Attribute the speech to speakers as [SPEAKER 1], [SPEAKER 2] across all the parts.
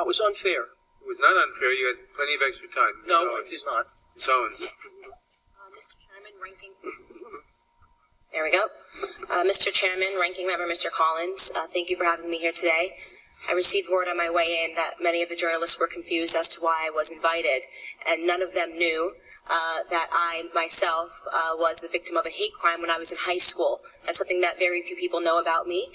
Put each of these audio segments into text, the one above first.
[SPEAKER 1] That was unfair.
[SPEAKER 2] It was not unfair. You had plenty of extra time.
[SPEAKER 1] No, I did not.
[SPEAKER 2] Ms. Owens.
[SPEAKER 3] Mr. Chairman, There we go. Mr. Chairman, Ranking Member Mr. Collins, thank you for having me here today. I received word on my way in that many of the journalists were confused as to why I was invited, and none of them knew that I myself was the victim of a hate crime when I was in high school. That's something that very few people know about me,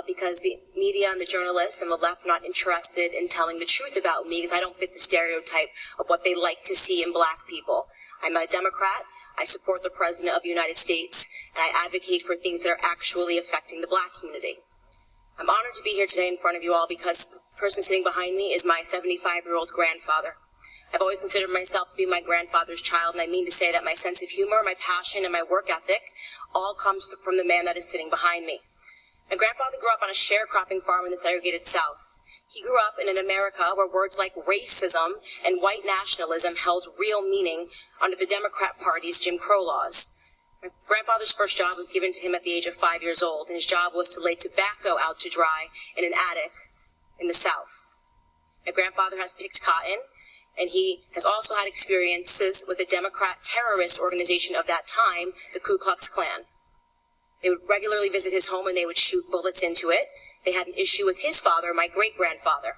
[SPEAKER 3] because the media and the journalists and the left are not interested in telling the truth about me, because I don't fit the stereotype of what they like to see in black people. I'm a Democrat. I support the President of the United States, and I advocate for things that are actually affecting the black community. I'm honored to be here today in front of you all because the person sitting behind me is my 75-year-old grandfather. I've always considered myself to be my grandfather's child, and I mean to say that my sense of humor, my passion, and my work ethic all comes from the man that is sitting behind me. My grandfather grew up on a sharecropping farm in the segregated South. He grew up in an America where words like racism and white nationalism held real meaning under the Democrat Party's Jim Crow laws. My grandfather's first job was given to him at the age of 5 years old, and his job was to lay tobacco out to dry in an attic in the South. My grandfather has picked cotton, and he has also had experiences with a Democrat terrorist organization of that time, the Ku Klux Klan. They would regularly visit his home and they would shoot bullets into it. They had an issue with his father, my great-grandfather.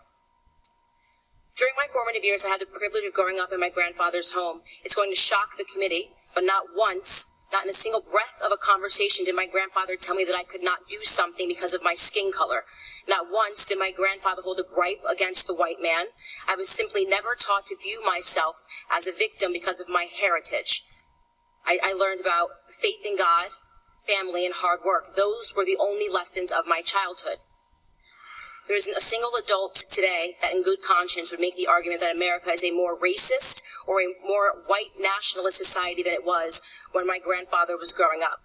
[SPEAKER 3] During my formative years, I had the privilege of growing up in my grandfather's home. It's going to shock the committee, but not once, not in a single breath of a conversation did my grandfather tell me that I could not do something because of my skin color. Not once did my grandfather hold a gripe against the white man. I was simply never taught to view myself as a victim because of my heritage. I learned about faith in God, family, and hard work. Those were the only lessons of my childhood. There isn't a single adult today that in good conscience would make the argument that America is a more racist or a more white nationalist society than it was when my grandfather was growing up.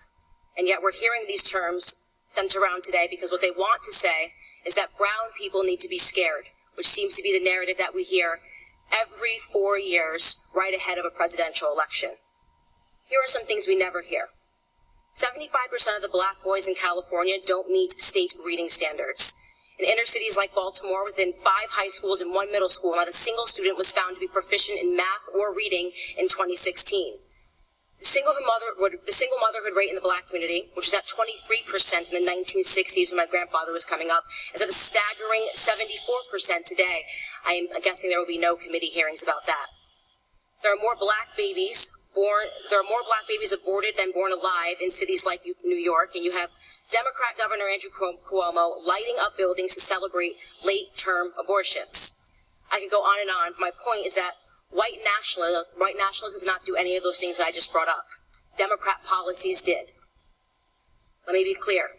[SPEAKER 3] And yet we're hearing these terms sent around today because what they want to say is that brown people need to be scared, which seems to be the narrative that we hear every 4 years right ahead of a presidential election. Here are some things we never hear. 75% of the black boys in California don't meet state reading standards. In inner cities like Baltimore, within 5 high schools and 1 middle school, not a single student was found to be proficient in math or reading in 2016. The single motherhood rate in the black community, which was at 23% in the 1960s when my grandfather was coming up, is at a staggering 74% today. I am guessing there will be no committee hearings about that. There are more black babies aborted than born alive in cities like New York, and you have Democrat Governor Andrew Cuomo lighting up buildings to celebrate late-term abortions. I could go on and on. My point is that white nationalism does not do any of those things that I just brought up. Democrat policies did. Let me be clear.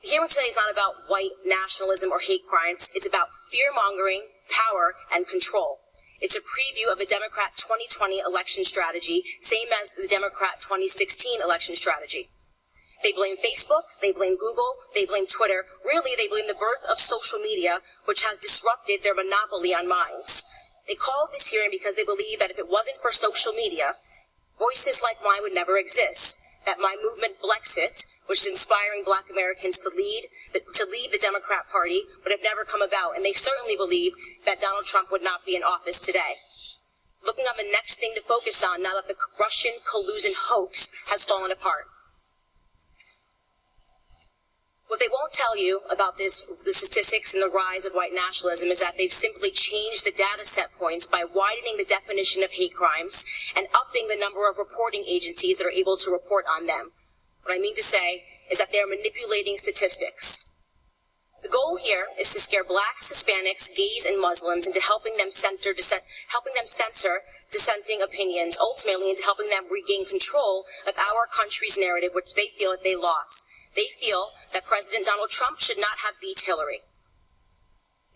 [SPEAKER 3] The hearing today is not about white nationalism or hate crimes. It's about fear-mongering, power, and control. It's a preview of the Democrat 2020 election strategy, same as the Democrat 2016 election strategy. They blame Facebook, they blame Google, they blame Twitter. Really, they blame the birth of social media, which has disrupted their monopoly on minds. They called this hearing because they believe that if it wasn't for social media, voices like mine would never exist. That my movement Blexit, which is inspiring black Americans to leave the Democrat Party, would have never come about. And they certainly believe that Donald Trump would not be in office today. Looking on the next thing to focus on now that the Russian collusion hoax has fallen apart. What they won't tell you about the statistics and the rise of white nationalism is that they've simply changed the data set points by widening the definition of hate crimes and upping the number of reporting agencies that are able to report on them. What I mean to say is that they're manipulating statistics. The goal here is to scare blacks, Hispanics, gays, and Muslims into helping them censor dissenting opinions, ultimately into helping them regain control of our country's narrative, which they feel that they lost. They feel that President Donald Trump should not have beat Hillary.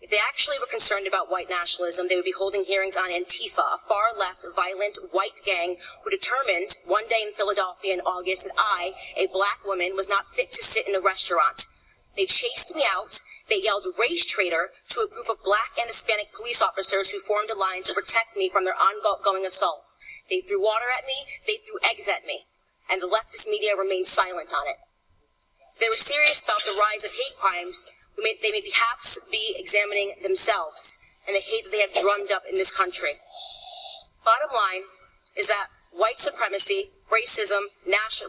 [SPEAKER 3] If they actually were concerned about white nationalism, they would be holding hearings on Antifa, a far-left, violent, white gang who determined one day in Philadelphia in August that I, a black woman, was not fit to sit in the restaurant. They chased me out. They yelled race traitor to a group of black and Hispanic police officers who formed a line to protect me from their ongoing assaults. They threw water at me. They threw eggs at me. And the leftist media remained silent on it. If they were serious about the rise of hate crimes, they may perhaps be examining themselves. and the hate that they have drummed up in this country. Bottom line is that white supremacy, racism,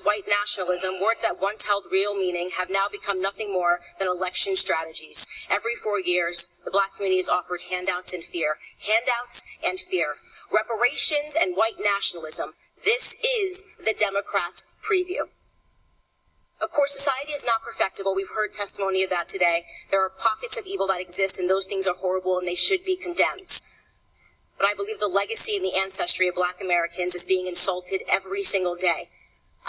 [SPEAKER 3] white nationalism, words that once held real meaning, have now become nothing more than election strategies. Every 4 years, the black community is offered handouts and fear. Handouts and fear. Reparations and white nationalism. This is the Democrat preview. Of course, society is not perfectible. We've heard testimony of that today. There are pockets of evil that exist, and those things are horrible, and they should be condemned. But I believe the legacy and the ancestry of black Americans is being insulted every single day.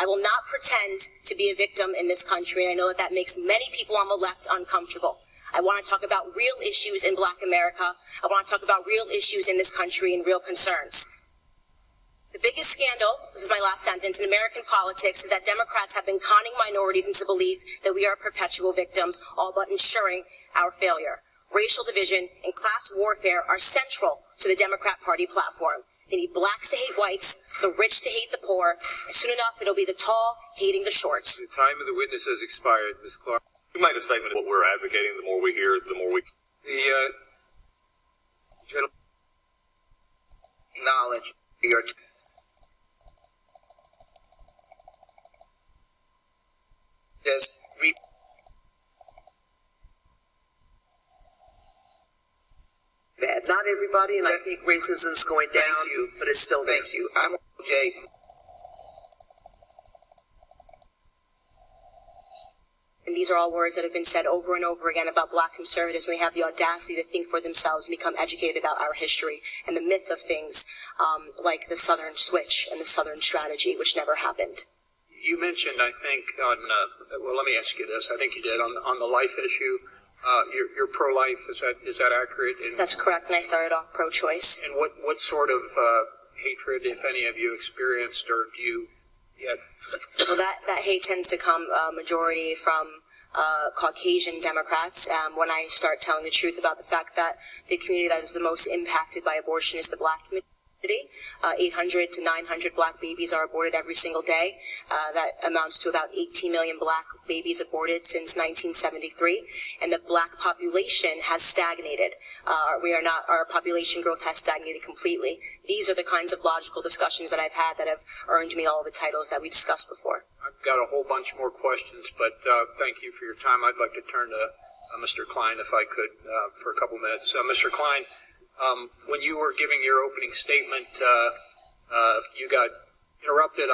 [SPEAKER 3] I will not pretend to be a victim in this country, and I know that that makes many people on the left uncomfortable. I want to talk about real issues in black America. I want to talk about real issues in this country and real concerns. The biggest scandal, this is my last sentence, in American politics is that Democrats have been conning minorities into the belief that we are perpetual victims, all but ensuring our failure. Racial division and class warfare are central to the Democrat Party platform. They need blacks to hate whites, the rich to hate the poor, and soon enough it'll be the tall hating the short.
[SPEAKER 2] The time of the witness has expired, Ms. Clark.
[SPEAKER 1] You made a statement of what we're advocating. The more we hear, the more we...
[SPEAKER 2] The gentleman
[SPEAKER 4] acknowledge your... Just read... Bad. Not everybody, and I think racism is going down, but it's still there. Thank you. I'm Jay.
[SPEAKER 3] And these are all words that have been said over and over again about black conservatives when they have the audacity to think for themselves and become educated about our history and the myth of things like the Southern switch and the Southern strategy, which never happened.
[SPEAKER 5] You mentioned, I think, on, well, let me ask you this. I think you did, on the life issue, you're pro-life, is that accurate? And
[SPEAKER 3] that's correct, and I started off pro-choice.
[SPEAKER 5] And what sort of hatred, if any, have you experienced, or do you yet?
[SPEAKER 3] Well, that hate tends to come majority from Caucasian Democrats. When I start telling the truth about the fact that the community that is the most impacted by abortion is the black community. 800 to 900 black babies are aborted every single day. That amounts to about 18 million black babies aborted since 1973, and the black population has stagnated. Our population growth has stagnated completely. These are the kinds of logical discussions that I've had that have earned me all the titles that we discussed before.
[SPEAKER 5] I've got a whole bunch more questions, but thank you for your time. I'd like to turn to Mr. Klein, if I could, for a couple minutes. Mr. Klein, when you were giving your opening statement, you got interrupted.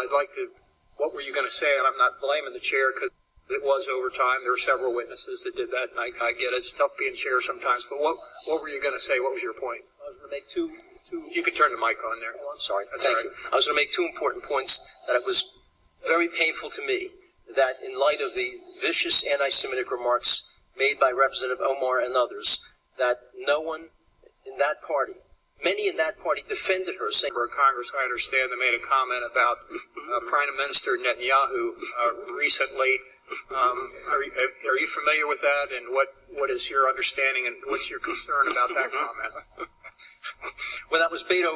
[SPEAKER 5] What were you going to say? And I'm not blaming the chair because it was overtime. There were several witnesses that did that, and I get it. It's tough being chair sometimes. But what were you going to say? What was your point?
[SPEAKER 6] I was going to make two.
[SPEAKER 5] If you could turn the mic on there.
[SPEAKER 6] Oh, I'm sorry.
[SPEAKER 5] That's
[SPEAKER 6] Thank you. I was going to make two important points. That it was very painful to me that in light of the vicious anti-Semitic remarks made by Representative Omar and others, that no one in that party, many in that party defended her, saying...
[SPEAKER 5] Congress, I understand, they made a comment about Prime Minister Netanyahu recently. Are you familiar with that, and what is your understanding, and what's your concern about that comment?
[SPEAKER 6] Well, that was Beto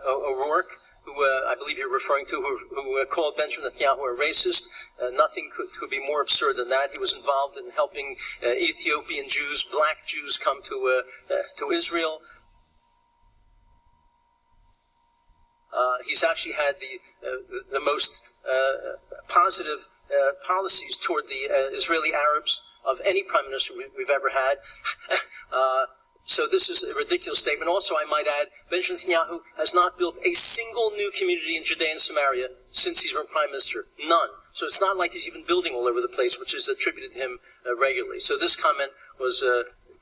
[SPEAKER 6] O'Rourke, who I believe you're referring to, who called Benjamin Netanyahu a racist. Nothing could be more absurd than that. He was involved in helping Ethiopian Jews, black Jews, come to Israel. He's actually had the most positive policies toward the Israeli Arabs of any prime minister we've ever had. So this is a ridiculous statement. Also, I might add, Benjamin Netanyahu has not built a single new community in Judea and Samaria since he's been prime minister. None. So it's not like he's even building all over the place, which is attributed to him regularly. So this comment was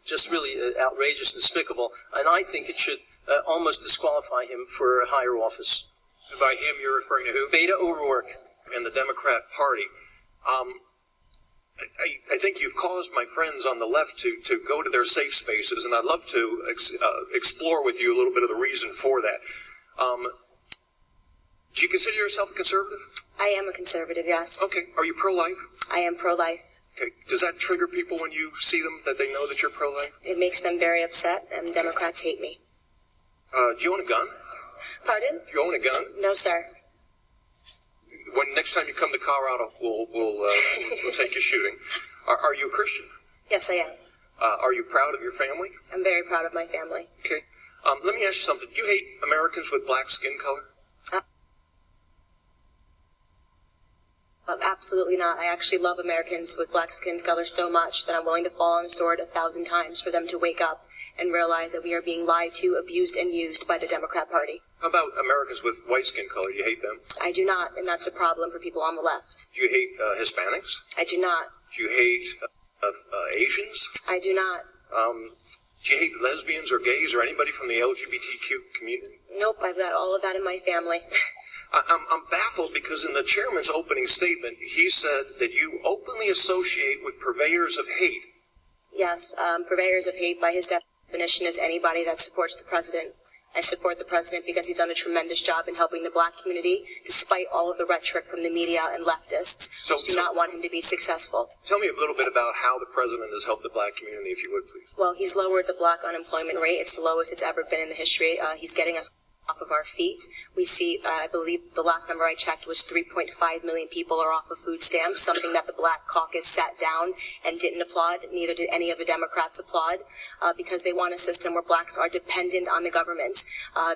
[SPEAKER 6] just really outrageous and despicable, and I think it should almost disqualify him for a higher office.
[SPEAKER 5] And by him, you're referring to who?
[SPEAKER 6] Beto O'Rourke.
[SPEAKER 1] And the Democrat Party. I think you've caused my friends on the left to go to their safe spaces, and I'd love to explore with you a little bit of the reason for that. Do you consider yourself a conservative?
[SPEAKER 3] I am a conservative, yes.
[SPEAKER 1] Okay. Are you pro-life?
[SPEAKER 3] I am pro-life.
[SPEAKER 1] Okay. Does that trigger people when you see them, that they know that you're pro-life?
[SPEAKER 3] It makes them very upset, and Democrats hate me.
[SPEAKER 1] Do you own a gun?
[SPEAKER 3] Pardon?
[SPEAKER 1] Do you own a gun?
[SPEAKER 3] No, sir.
[SPEAKER 1] When next time you come to Colorado, we'll take you shooting. Are you a Christian?
[SPEAKER 3] Yes, I am.
[SPEAKER 1] Are you proud of your family?
[SPEAKER 3] I'm very proud of my family.
[SPEAKER 1] Okay. Let me ask you something. Do you hate Americans with black skin color?
[SPEAKER 3] Absolutely not. I actually love Americans with black skin color so much that I'm willing to fall on the sword 1,000 times for them to wake up and realize that we are being lied to, abused, and used by the Democrat Party.
[SPEAKER 1] How about Americans with white skin color? Do you hate them?
[SPEAKER 3] I do not, and that's a problem for people on the left.
[SPEAKER 1] Do you hate Hispanics?
[SPEAKER 3] I do not.
[SPEAKER 1] Do you hate Asians?
[SPEAKER 3] I do not.
[SPEAKER 1] Do you hate lesbians or gays or anybody from the LGBTQ community?
[SPEAKER 3] Nope, I've got all of that in my family.
[SPEAKER 1] I'm baffled because in the chairman's opening statement, he said that you openly associate with purveyors of hate.
[SPEAKER 3] Yes, purveyors of hate by his definition is anybody that supports the president. I support the president because he's done a tremendous job in helping the black community, despite all of the rhetoric from the media and leftists who do not want him to be successful.
[SPEAKER 1] Tell me a little bit about how the president has helped the black community, if you would, please.
[SPEAKER 3] Well, he's lowered the black unemployment rate. It's the lowest it's ever been in the history. He's getting us off of our feet. We see, I believe the last number I checked was 3.5 million people are off of food stamps, something that the Black Caucus sat down and didn't applaud. Neither did any of the Democrats applaud, because they want a system where blacks are dependent on the government.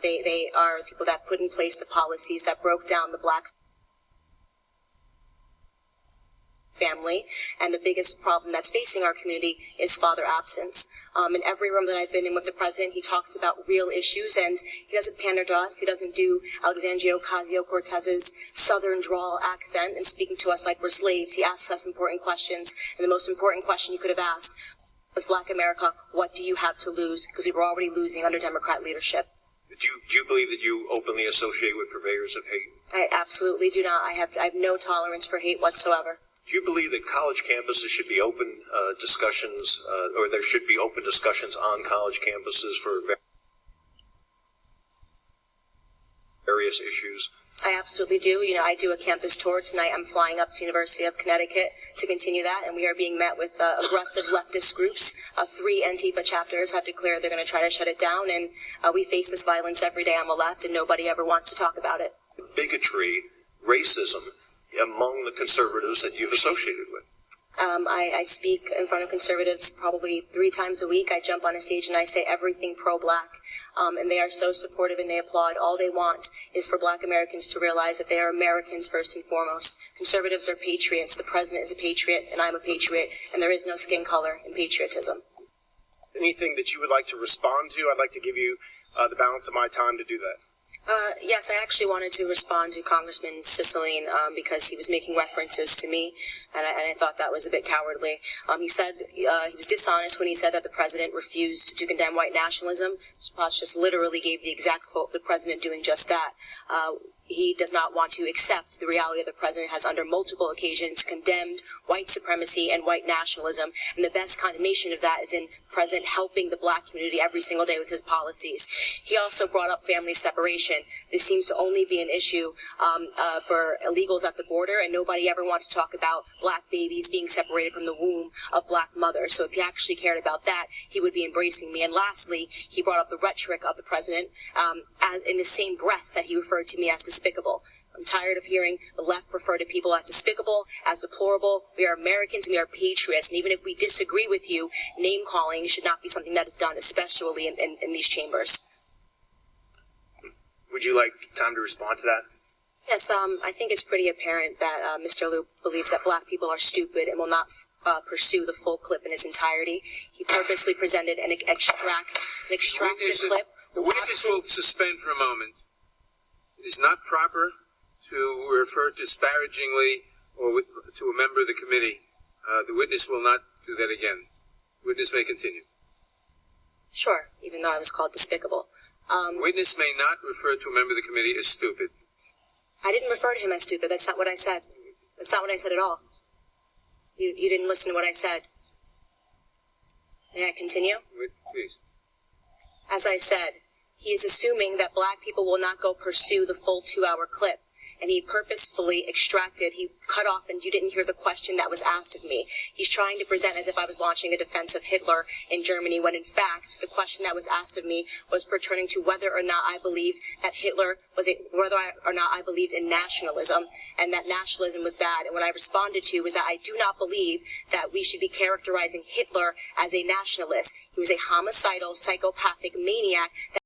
[SPEAKER 3] They are people that put in place the policies that broke down the black family, and the biggest problem that's facing our community is father absence. In every room that I've been in with the president, he talks about real issues, and he doesn't pander to us. He doesn't do Alexandria Ocasio-Cortez's southern drawl accent and speaking to us like we're slaves. He asks us important questions, and the most important question he could have asked was, Black America, what do you have to lose? Because we were already losing under Democrat leadership.
[SPEAKER 1] Do you believe that you openly associate with purveyors of hate?
[SPEAKER 3] I absolutely do not. I have no tolerance for hate whatsoever.
[SPEAKER 1] Do you believe that college campuses should be open discussions, or there should be open discussions on college campuses for various issues?
[SPEAKER 3] I absolutely do. You know, I do a campus tour tonight. I'm flying up to the University of Connecticut to continue that, and we are being met with aggressive leftist groups. 3 Antifa chapters have declared they're going to try to shut it down, and we face this violence every day on the left, and nobody ever wants to talk about it.
[SPEAKER 1] Bigotry, racism among the conservatives that you've associated with?
[SPEAKER 3] I speak in front of conservatives probably 3 times a week. I jump on a stage and I say everything pro-black, and they are so supportive and they applaud. All they want is for black Americans to realize that they are Americans first and foremost. Conservatives are patriots. The president is a patriot, and I'm a patriot, and there is no skin color in patriotism.
[SPEAKER 7] Anything that you would like to respond to? I'd like to give you the balance of my time to do that.
[SPEAKER 3] Yes, I actually wanted to respond to Congressman Cicilline because he was making references to me, and I thought that was a bit cowardly. He said he was dishonest when he said that the president refused to condemn white nationalism. Mr. Potts just literally gave the exact quote of the president doing just that. He does not want to accept the reality that the president has under multiple occasions condemned white supremacy and white nationalism, and the best condemnation of that is in the president helping the black community every single day with his policies. He also brought up family separation. This seems to only be an issue for illegals at the border, and nobody ever wants to talk about black babies being separated from the womb of black mothers. So if he actually cared about that, he would be embracing me. And lastly, he brought up the rhetoric of the president in the same breath that he referred to me as despicable. I'm tired of hearing the left refer to people as despicable, as deplorable. We are Americans and we are patriots, and even if we disagree with you, name-calling should not be something that is done, especially in these chambers.
[SPEAKER 7] Would you like time to respond to that?
[SPEAKER 3] Yes, I think it's pretty apparent that Mr. Liu believes that black people are stupid and will not pursue the full clip in its entirety. He purposely presented an extracted clip.
[SPEAKER 2] The witness will suspend for a moment. It is not proper to refer disparagingly to a member of the committee. The witness will not do that again. Witness may continue.
[SPEAKER 3] Sure, even though I was called despicable.
[SPEAKER 2] Witness may not refer to a member of the committee as stupid.
[SPEAKER 3] I didn't refer to him as stupid. That's not what I said. That's not what I said at all. You didn't listen to what I said. May I continue?
[SPEAKER 2] Please.
[SPEAKER 3] As I said, he is assuming that black people will not go pursue the full 2-hour clip. and he purposefully he cut off, and you didn't hear the question that was asked of me. He's trying to present as if I was launching a defense of Hitler in Germany, when in fact the question that was asked of me was pertaining to whether or not I believed that whether or not I believed in nationalism, and that nationalism was bad. And what I responded to was that I do not believe that we should be characterizing Hitler as a nationalist. He was a homicidal, psychopathic maniac that